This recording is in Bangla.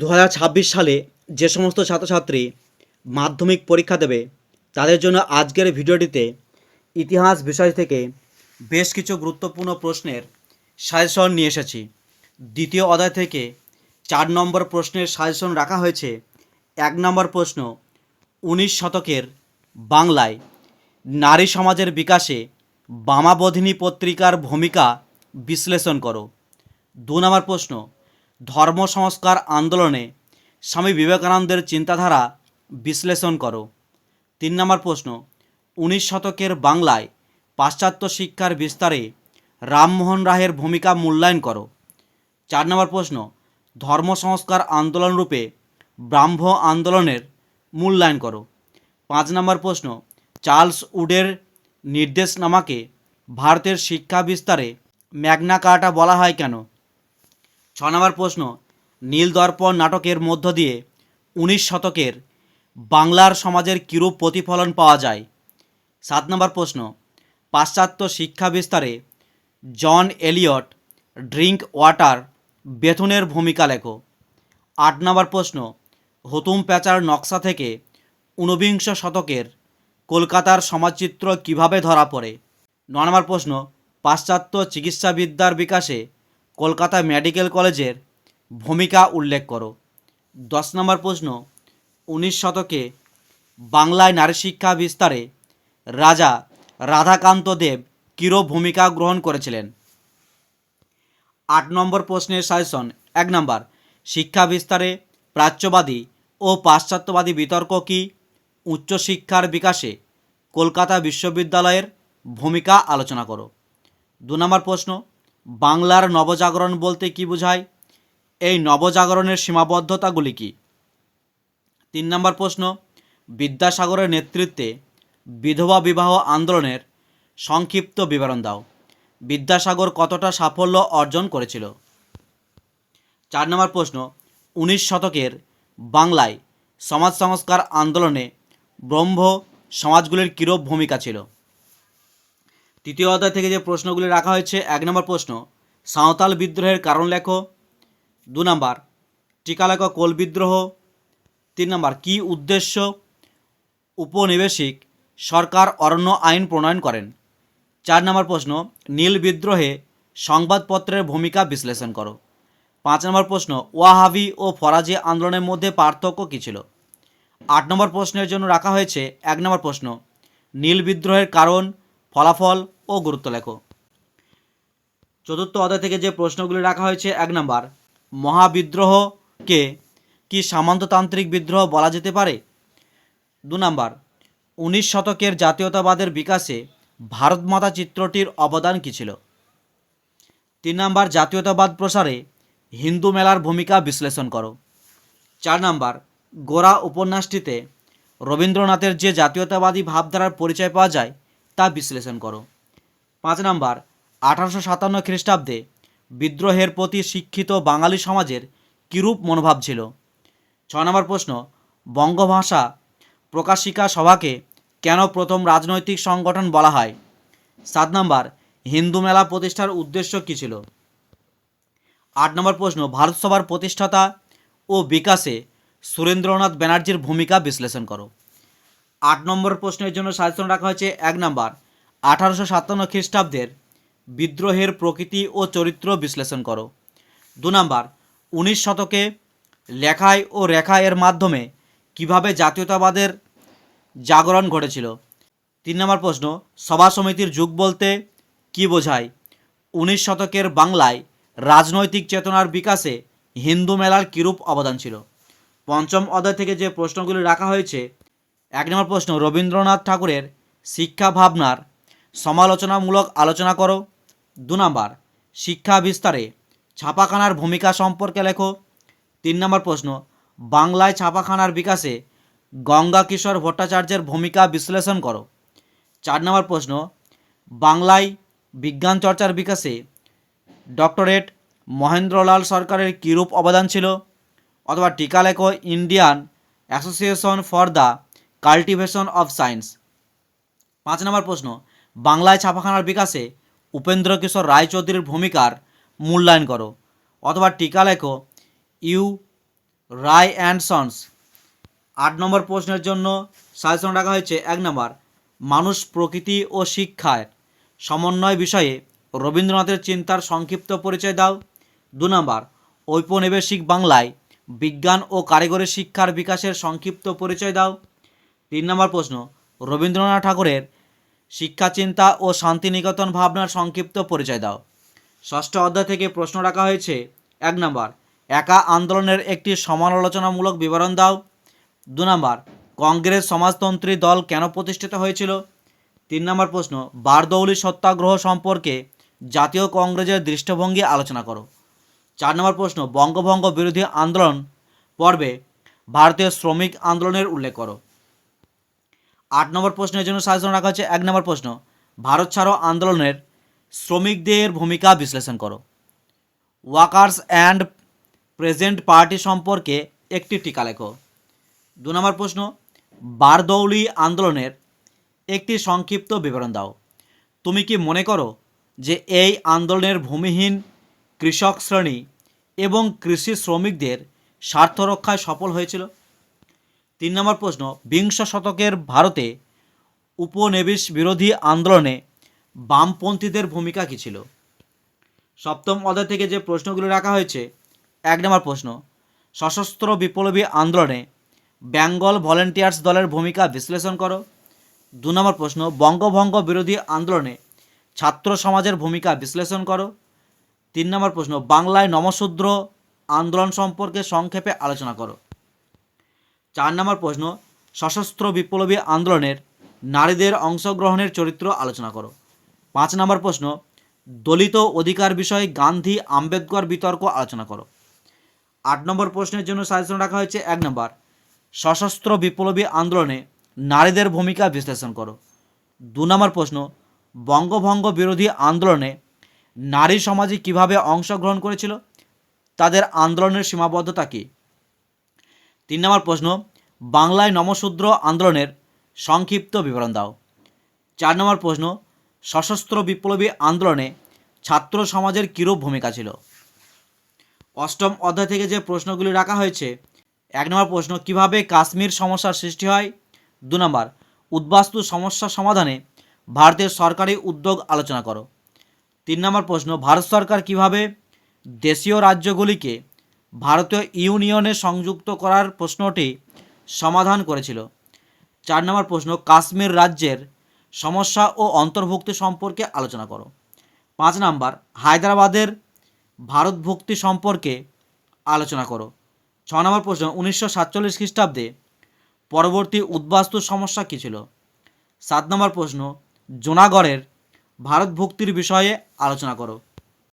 2026 সালে যে সমস্ত ছাত্রছাত্রী মাধ্যমিক পরীক্ষা দেবে তাদের জন্য আজকের ভিডিওটিতে ইতিহাস বিষয় থেকে বেশ কিছু গুরুত্বপূর্ণ প্রশ্নের সাজেশন নিয়ে এসেছি। দ্বিতীয় অধ্যায় থেকে 4 নম্বর প্রশ্নের সাজেশন রাখা হয়েছে। 1 নম্বর প্রশ্ন, 19 শতকের বাংলায় নারী সমাজের বিকাশে বামাবোধিনী পত্রিকার ভূমিকা বিশ্লেষণ করো। 2 নম্বর প্রশ্ন, ধর্ম সংস্কার আন্দোলনে স্বামী বিবেকানন্দের চিন্তাধারা বিশ্লেষণ করো। 3 নম্বর প্রশ্ন, 19 শতকের বাংলায় পাশ্চাত্য শিক্ষার বিস্তারে রামমোহন রায়ের ভূমিকা মূল্যায়ন করো। 4 নম্বর প্রশ্ন, ধর্ম সংস্কার আন্দোলন রূপে ব্রাহ্ম আন্দোলনের মূল্যায়ন করো। 5 নম্বর প্রশ্ন, চার্লস উডের নির্দেশনামাকে ভারতের শিক্ষা বিস্তারে ম্যাগনা কার্টা বলা হয় কেন? 6 নম্বর প্রশ্ন, নীলদর্পণ নাটকের মধ্য দিয়ে 19 শতকের বাংলার সমাজের কিরূপ প্রতিফলন পাওয়া যায়? 7 নম্বর প্রশ্ন, পাশ্চাত্য শিক্ষা বিস্তারে জন এলিয়ট ড্রিঙ্ক ওয়াটার বেথুনের ভূমিকা লেখো। 8 নম্বর প্রশ্ন, হুতুম প্যাঁচার নকশা থেকে 19বিংশ শতকের কলকাতার সমাজচিত্র কিভাবে ধরা পড়ে? 9 নম্বর প্রশ্ন, পাশ্চাত্য চিকিৎসাবিদ্যার বিকাশে কলকাতা মেডিকেল কলেজের ভূমিকা উল্লেখ করো। 10 নম্বর প্রশ্ন, 19 শতকে বাংলায় নারী শিক্ষা বিস্তারে রাজা রাধাকান্ত দেব কিরূপ ভূমিকা গ্রহণ করেছিলেন? 8 নম্বর প্রশ্নের সাজেশন। 1 নম্বর, শিক্ষা বিস্তারে প্রাচ্যবাদী ও পাশ্চাত্যবাদী বিতর্ক কি? উচ্চশিক্ষার বিকাশে কলকাতা বিশ্ববিদ্যালয়ের ভূমিকা আলোচনা করো। 2 নম্বর প্রশ্ন, বাংলার নবজাগরণ বলতে কী বোঝায়? এই নবজাগরণের সীমাবদ্ধতাগুলি কী? 3 নম্বর প্রশ্ন, বিদ্যাসাগরের নেতৃত্বে বিধবা বিবাহ আন্দোলনের সংক্ষিপ্ত বিবরণ দাও। বিদ্যাসাগর কতটা সাফল্য অর্জন করেছিল? 4 নম্বর প্রশ্ন, 19 শতকের বাংলায় সমাজ সংস্কার আন্দোলনে ব্রহ্ম সমাজগুলির কীরূপ ভূমিকা ছিল? তৃতীয় অধ্যায় থেকে যে প্রশ্নগুলি রাখা হয়েছে। 1 নম্বর প্রশ্ন, সাঁওতাল বিদ্রোহের কারণ লেখো। 2 নম্বর, টিকা লেখো কোল বিদ্রোহ। 3 নম্বর, কী উদ্দেশ্য উপনিবেশিক সরকার অরণ্য আইন প্রণয়ন করেন? 4 নম্বর প্রশ্ন, নীল বিদ্রোহে সংবাদপত্রের ভূমিকা বিশ্লেষণ করো। 5 নম্বর প্রশ্ন, ওয়াহাবি ও ফরাজি আন্দোলনের মধ্যে পার্থক্য কী ছিল? 8 নম্বর প্রশ্নের জন্য রাখা হয়েছে। 1 নম্বর প্রশ্ন, নীল বিদ্রোহের কারণ, ফলাফল ও গুরুত্ব লেখো। চতুর্থ অধ্যায় থেকে যে প্রশ্নগুলি রাখা হয়েছে। 1 নম্বর, মহাবিদ্রোহকে কি সামন্ততান্ত্রিক বিদ্রোহ বলা যেতে পারে? 2 নম্বর, 19 শতকের জাতীয়তাবাদের বিকাশে ভারতমাতা চিত্রটির অবদান কী ছিল? 3 নম্বর, জাতীয়তাবাদ প্রসারে হিন্দু মেলার ভূমিকা বিশ্লেষণ করো। 4 নম্বর, গোরা উপন্যাসটিতে রবীন্দ্রনাথের যে জাতীয়তাবাদী ভাবধারার পরিচয় পাওয়া যায় তা বিশ্লেষণ করো। 5 নম্বর, 1857 খ্রিস্টাব্দে বিদ্রোহের প্রতি শিক্ষিত বাঙালি সমাজের কিরূপ মনোভাব ছিল? 6 নম্বর প্রশ্ন, বঙ্গভাষা প্রকাশিকা সভাকে কেন প্রথম রাজনৈতিক সংগঠন বলা হয়? 7 নম্বর, হিন্দু মেলা প্রতিষ্ঠার উদ্দেশ্য কী ছিল? 8 নম্বর প্রশ্ন, ভারত সভার প্রতিষ্ঠাতা ও বিকাশে সুরেন্দ্রনাথ ব্যানার্জির ভূমিকা বিশ্লেষণ করো। 8 নম্বর প্রশ্নের জন্য সাজেশন রাখা হয়েছে। 1 নম্বর, 1857 খ্রিস্টাব্দের বিদ্রোহের প্রকৃতি ও চরিত্র বিশ্লেষণ করো। 2 নম্বর, 19 শতকে লেখায় ও রেখা এর মাধ্যমে কিভাবে জাতীয়তাবাদের জাগরণ ঘটেছিল? 3 নম্বর প্রশ্ন, সভা সমিতির যুগ বলতে কী বোঝায়? 19 শতকের বাংলায় রাজনৈতিক চেতনার বিকাশে হিন্দু মেলার কিরূপ অবদান ছিল? পঞ্চম অধ্যায় থেকে যে প্রশ্নগুলি রাখা হয়েছে। 1 নম্বর প্রশ্ন, রবীন্দ্রনাথ ঠাকুরের শিক্ষা ভাবনার সমালোচনামূলক আলোচনা করো। 2 নম্বর, শিক্ষা বিস্তারে ছাপাখানার ভূমিকা সম্পর্কে লেখো। 3 নম্বর প্রশ্ন, বাংলায় ছাপাখানার বিকাশে গঙ্গা কিশোর ভট্টাচার্যের ভূমিকা বিশ্লেষণ করো। 4 নম্বর প্রশ্ন, বাংলায় বিজ্ঞান চর্চার বিকাশে ডক্টরেট মহেন্দ্রলাল সরকারের কীরূপ অবদান ছিল? অথবা টিকা লেখো Indian association for the cultivation of science. 5 নম্বর প্রশ্ন, বাংলায় ছাপাখানার বিকাশে উপেন্দ্র কিশোর রায়চৌধুরীর ভূমিকার মূল্যায়ন করো। অথবা টিকা লেখো ইউ রায় অ্যান্ড সন্স। 8 নম্বর প্রশ্নের জন্য সাজেশন রাখা হয়েছে 1 নম্বর, মানুষ প্রকৃতি ও শিক্ষার সমন্বয় বিষয়ে রবীন্দ্রনাথের চিন্তার সংক্ষিপ্ত পরিচয় দাও। 2 নম্বর, ঔপনিবেশিক বাংলায় বিজ্ঞান ও কারিগরি শিক্ষার বিকাশের সংক্ষিপ্ত পরিচয় দাও। 3 নম্বর প্রশ্ন, রবীন্দ্রনাথ ঠাকুরের শিক্ষাচিন্তা ও শান্তিনিকেতন ভাবনার সংক্ষিপ্ত পরিচয় দাও। ষষ্ঠ অধ্যায় থেকে প্রশ্ন রাখা হয়েছে 1 নম্বর, একা আন্দোলনের একটি সমালোচনামূলক বিবরণ দাও। 2 নম্বর, কংগ্রেস সমাজতন্ত্রী দল কেন প্রতিষ্ঠিত হয়েছিল। 3 নম্বর প্রশ্ন, বারদৌলি সত্যাগ্রহ সম্পর্কে জাতীয় কংগ্রেসের দৃষ্টিভঙ্গি আলোচনা করো। 4 নম্বর প্রশ্ন, বঙ্গভঙ্গ বিরোধী আন্দোলন পর্বে ভারতীয় শ্রমিক আন্দোলনের উল্লেখ করো। 8 নম্বর প্রশ্নের জন্য সাজেশন রাখা হচ্ছে 1 নম্বর প্রশ্ন, ভারত ছাড়ো আন্দোলনের শ্রমিকদের ভূমিকা বিশ্লেষণ করো। ওয়ার্কার্স অ্যান্ড প্রেজেন্ট পার্টি সম্পর্কে একটি টিকা লেখো। 2 নম্বর প্রশ্ন, বারদৌলি আন্দোলনের একটি সংক্ষিপ্ত বিবরণ দাও। তুমি কি মনে করো যে এই আন্দোলনের ভূমিহীন কৃষক শ্রেণী এবং কৃষি শ্রমিকদের স্বার্থ রক্ষায় সফল হয়েছিল। 3 নম্বর প্রশ্ন, বিংশ শতকের ভারতে উপনিবেশ বিরোধী আন্দোলনে বামপন্থীদের ভূমিকা কী ছিল। সপ্তম অধ্যায় থেকে যে প্রশ্নগুলো রাখা হয়েছে 1 নম্বর প্রশ্ন, সশস্ত্র বিপ্লবী আন্দোলনে বেঙ্গল ভলেন্টিয়ার্স দলের ভূমিকা বিশ্লেষণ করো। 2 নম্বর প্রশ্ন, বঙ্গভঙ্গ বিরোধী আন্দোলনে ছাত্র সমাজের ভূমিকা বিশ্লেষণ করো। 3 নম্বর প্রশ্ন, বাংলায় নমশূদ্র আন্দোলন সম্পর্কে সংক্ষেপে আলোচনা করো। 4 নম্বর প্রশ্ন, সশস্ত্র বিপ্লবী আন্দোলনের নারীদের অংশগ্রহণের চরিত্র আলোচনা করো। 5 নম্বর প্রশ্ন, দলিত অধিকার বিষয়ে গান্ধী আম্বেদকর বিতর্ক আলোচনা করো। 8 নম্বর প্রশ্নের জন্য সাজেশন রাখা হয়েছে 1 নম্বর, সশস্ত্র বিপ্লবী আন্দোলনে নারীদের ভূমিকা বিশ্লেষণ করো। 2 নম্বর প্রশ্ন, বঙ্গভঙ্গ বিরোধী আন্দোলনে নারী সমাজে কিভাবে অংশগ্রহণ করেছিল, তাদের আন্দোলনের সীমাবদ্ধতা কী। 3 নম্বর প্রশ্ন, বাংলায় নমশূদ্র আন্দোলনের সংক্ষিপ্ত বিবরণ দাও। 4 নম্বর প্রশ্ন, সশস্ত্র বিপ্লবী আন্দোলনে ছাত্র সমাজের কীরূপ ভূমিকা ছিল। অষ্টম অধ্যায় থেকে যে প্রশ্নগুলি রাখা হয়েছে 1 নম্বর প্রশ্ন, কিভাবে কাশ্মীর সমস্যার সৃষ্টি হয়। 2 নম্বর, উদ্বাস্তু সমস্যা সমাধানে ভারতের সরকারি উদ্যোগ আলোচনা করো। 3 নম্বর প্রশ্ন, ভারত সরকার কিভাবে দেশীয় রাজ্যগুলিকে ভারতীয় ইউনিয়নে সংযুক্ত করার প্রশ্নটি সমাধান করেছিল। 4 নম্বর প্রশ্ন, কাশ্মীর রাজ্যের সমস্যা ও অন্তর্ভুক্তি সম্পর্কে আলোচনা করো। 5 নম্বর, হায়দ্রাবাদের ভারতভুক্তি সম্পর্কে আলোচনা করো। 6 নম্বর প্রশ্ন, 1947 খ্রিস্টাব্দে পরবর্তী উদ্বাস্তু সমস্যা কী ছিল। 7 নম্বর প্রশ্ন, জুনাগড়ের ভারতভুক্তির বিষয়ে আলোচনা করো।